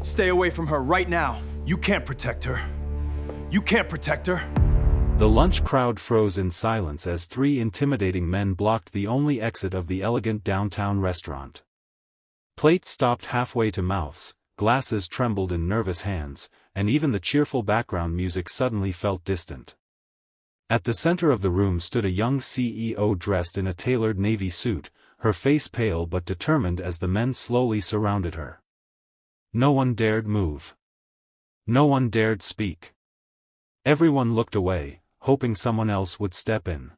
Stay away from her right now. You can't protect her. You can't protect her. The lunch crowd froze in silence as three intimidating men blocked the only exit of the elegant downtown restaurant. Plates stopped halfway to mouths, glasses trembled in nervous hands, and even the cheerful background music suddenly felt distant. At the center of the room stood a young CEO dressed in a tailored navy suit, her face pale but determined as the men slowly surrounded her. No one dared move. No one dared speak. Everyone looked away, hoping someone else would step in.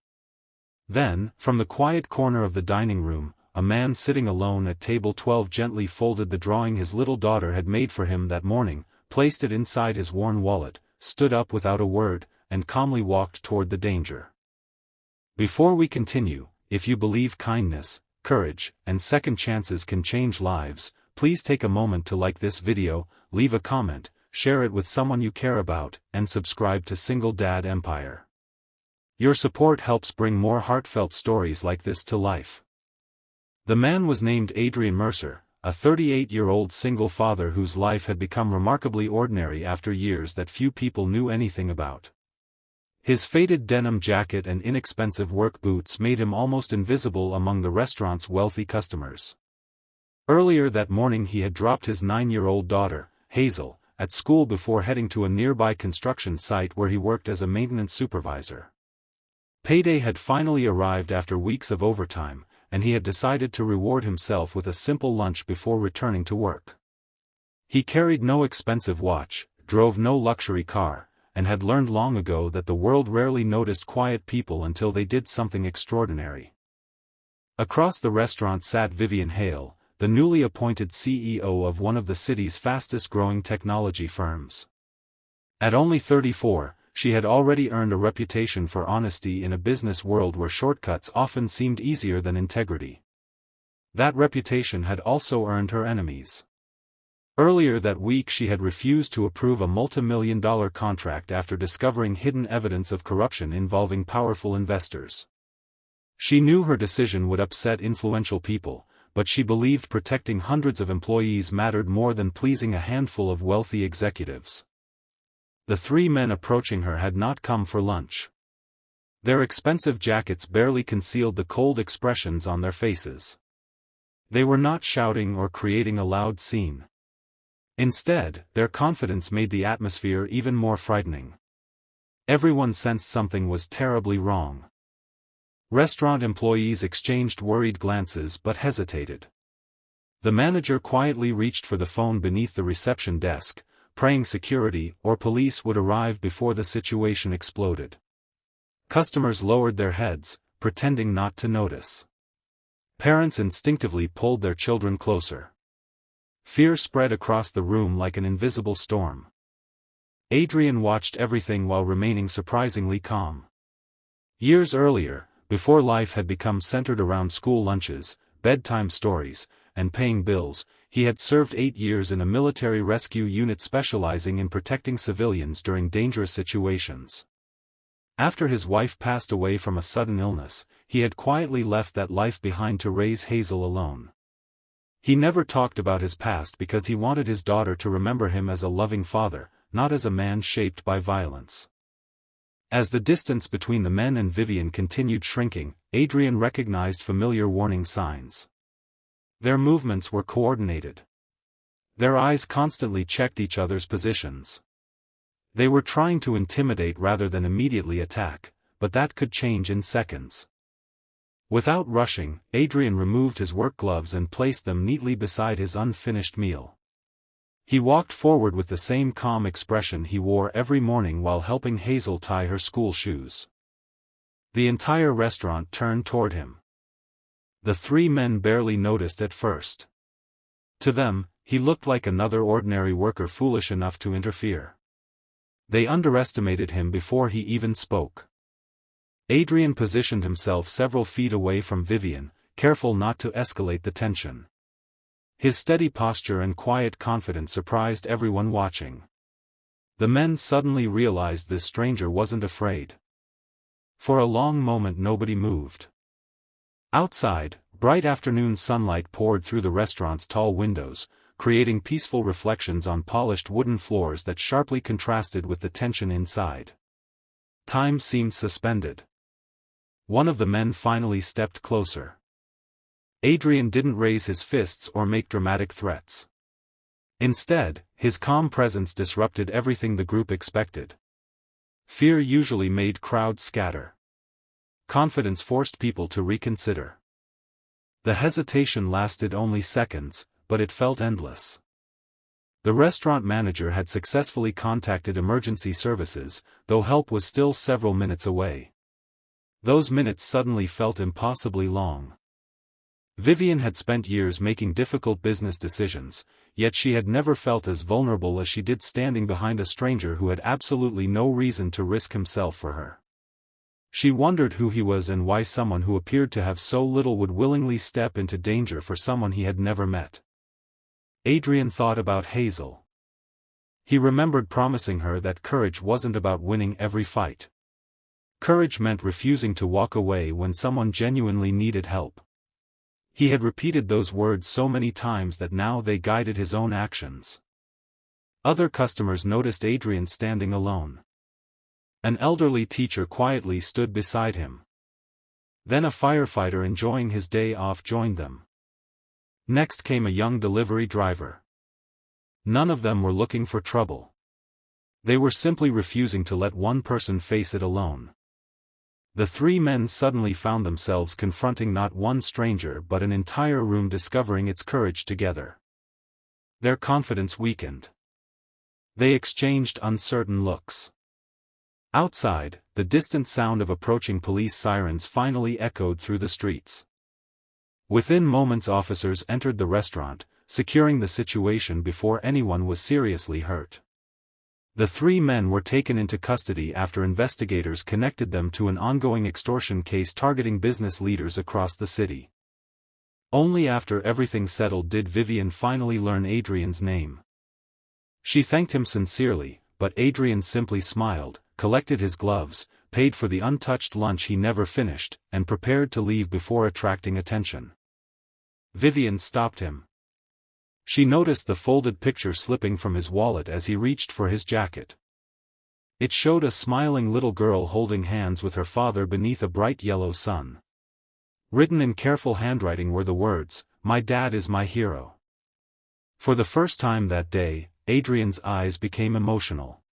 Then, from the quiet corner of the dining room, a man sitting alone at table 12 gently folded the drawing his little daughter had made for him that morning, placed it inside his worn wallet, stood up without a word, and calmly walked toward the danger. Before we continue, if you believe kindness, courage, and second chances can change lives, please take a moment to like this video, leave a comment, share it with someone you care about, and subscribe to Single Dad Empire. Your support helps bring more heartfelt stories like this to life. The man was named Adrian Mercer, a 38-year-old single father whose life had become remarkably ordinary after years that few people knew anything about. His faded denim jacket and inexpensive work boots made him almost invisible among the restaurant's wealthy customers. Earlier that morning he had dropped his 9-year-old daughter, Hazel, at school before heading to a nearby construction site where he worked as a maintenance supervisor. Payday had finally arrived after weeks of overtime, and he had decided to reward himself with a simple lunch before returning to work. He carried no expensive watch, drove no luxury car, and had learned long ago that the world rarely noticed quiet people until they did something extraordinary. Across the restaurant sat Vivian Hale, the newly appointed CEO of one of the city's fastest-growing technology firms. At only 34, she had already earned a reputation for honesty in a business world where shortcuts often seemed easier than integrity. That reputation had also earned her enemies. Earlier that week she had refused to approve a multi-million-dollar contract after discovering hidden evidence of corruption involving powerful investors. She knew her decision would upset influential people, but she believed protecting hundreds of employees mattered more than pleasing a handful of wealthy executives. The three men approaching her had not come for lunch. Their expensive jackets barely concealed the cold expressions on their faces. They were not shouting or creating a loud scene. Instead, their confidence made the atmosphere even more frightening. Everyone sensed something was terribly wrong. Restaurant employees exchanged worried glances but hesitated. The manager quietly reached for the phone beneath the reception desk, praying security or police would arrive before the situation exploded. Customers lowered their heads, pretending not to notice. Parents instinctively pulled their children closer. Fear spread across the room like an invisible storm. Adrian watched everything while remaining surprisingly calm. Years earlier, before life had become centered around school lunches, bedtime stories, and paying bills, he had served 8 years in a military rescue unit specializing in protecting civilians during dangerous situations. After his wife passed away from a sudden illness, he had quietly left that life behind to raise Hazel alone. He never talked about his past because he wanted his daughter to remember him as a loving father, not as a man shaped by violence. As the distance between the men and Vivian continued shrinking, Adrian recognized familiar warning signs. Their movements were coordinated. Their eyes constantly checked each other's positions. They were trying to intimidate rather than immediately attack, but that could change in seconds. Without rushing, Adrian removed his work gloves and placed them neatly beside his unfinished meal. He walked forward with the same calm expression he wore every morning while helping Hazel tie her school shoes. The entire restaurant turned toward him. The three men barely noticed at first. To them, he looked like another ordinary worker foolish enough to interfere. They underestimated him before he even spoke. Adrian positioned himself several feet away from Vivian, careful not to escalate the tension. His steady posture and quiet confidence surprised everyone watching. The men suddenly realized this stranger wasn't afraid. For a long moment nobody moved. Outside, bright afternoon sunlight poured through the restaurant's tall windows, creating peaceful reflections on polished wooden floors that sharply contrasted with the tension inside. Time seemed suspended. One of the men finally stepped closer. Adrian didn't raise his fists or make dramatic threats. Instead, his calm presence disrupted everything the group expected. Fear usually made crowds scatter. Confidence forced people to reconsider. The hesitation lasted only seconds, but it felt endless. The restaurant manager had successfully contacted emergency services, though help was still several minutes away. Those minutes suddenly felt impossibly long. Vivian had spent years making difficult business decisions, yet she had never felt as vulnerable as she did standing behind a stranger who had absolutely no reason to risk himself for her. She wondered who he was and why someone who appeared to have so little would willingly step into danger for someone he had never met. Adrian thought about Hazel. He remembered promising her that courage wasn't about winning every fight. Courage meant refusing to walk away when someone genuinely needed help. He had repeated those words so many times that now they guided his own actions. Other customers noticed Adrian standing alone. An elderly teacher quietly stood beside him. Then a firefighter enjoying his day off joined them. Next came a young delivery driver. None of them were looking for trouble. They were simply refusing to let one person face it alone. The three men suddenly found themselves confronting not one stranger but an entire room discovering its courage together. Their confidence weakened. They exchanged uncertain looks. Outside, the distant sound of approaching police sirens finally echoed through the streets. Within moments officers entered the restaurant, securing the situation before anyone was seriously hurt. The three men were taken into custody after investigators connected them to an ongoing extortion case targeting business leaders across the city. Only after everything settled did Vivian finally learn Adrian's name. She thanked him sincerely, but Adrian simply smiled, collected his gloves, paid for the untouched lunch he never finished, and prepared to leave before attracting attention. Vivian stopped him. She noticed the folded picture slipping from his wallet as he reached for his jacket. It showed a smiling little girl holding hands with her father beneath a bright yellow sun. Written in careful handwriting were the words, "My dad is my hero." For the first time that day, Adrian's eyes became emotional.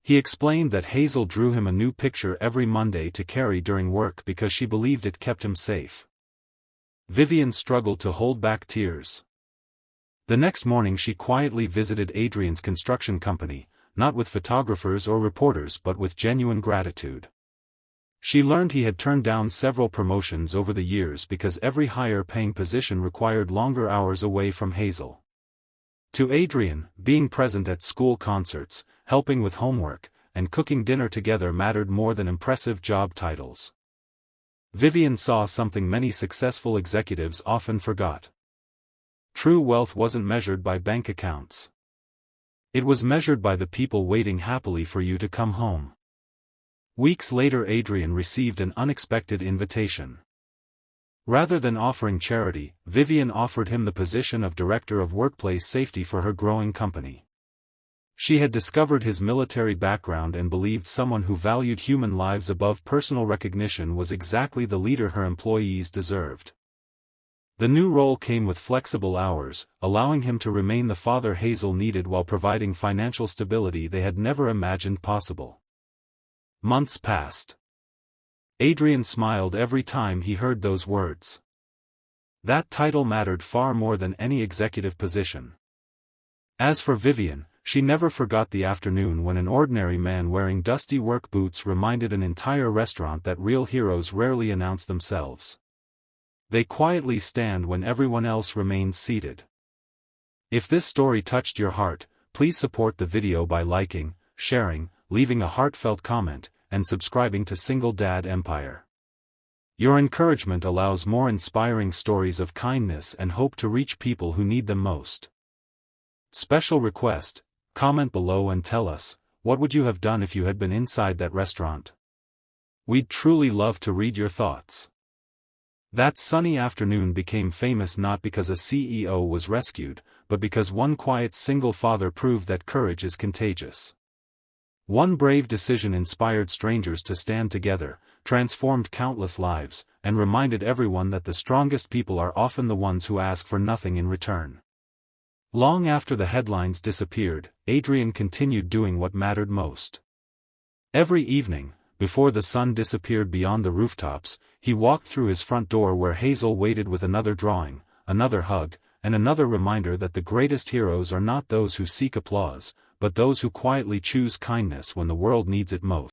He explained that Hazel drew him a new picture every Monday to carry during work because she believed it kept him safe. Vivian struggled to hold back tears. The next morning she quietly visited Adrian's construction company, not with photographers or reporters but with genuine gratitude. She learned he had turned down several promotions over the years because every higher-paying position required longer hours away from Hazel. To Adrian, being present at school concerts, helping with homework, and cooking dinner together mattered more than impressive job titles. Vivian saw something many successful executives often forgot. True wealth wasn't measured by bank accounts. It was measured by the people waiting happily for you to come home. Weeks later Adrian received an unexpected invitation. Rather than offering charity, Vivian offered him the position of Director of Workplace Safety for her growing company. She had discovered his military background and believed someone who valued human lives above personal recognition was exactly the leader her employees deserved. The new role came with flexible hours, allowing him to remain the father Hazel needed while providing financial stability they had never imagined possible. Months passed. Adrian smiled every time he heard those words. That title mattered far more than any executive position. As for Vivian, she never forgot the afternoon when an ordinary man wearing dusty work boots reminded an entire restaurant that real heroes rarely announce themselves. They quietly stand when everyone else remains seated. If this story touched your heart, please support the video by liking, sharing, leaving a heartfelt comment, and subscribing to Single Dad Empire. Your encouragement allows more inspiring stories of kindness and hope to reach people who need them most. Special request: comment below and tell us, what would you have done if you had been inside that restaurant? We'd truly love to read your thoughts. That sunny afternoon became famous not because a CEO was rescued, but because one quiet single father proved that courage is contagious. One brave decision inspired strangers to stand together, transformed countless lives, and reminded everyone that the strongest people are often the ones who ask for nothing in return. Long after the headlines disappeared, Adrian continued doing what mattered most. Every evening, before the sun disappeared beyond the rooftops, he walked through his front door where Hazel waited with another drawing, another hug, and another reminder that the greatest heroes are not those who seek applause, but those who quietly choose kindness when the world needs it most.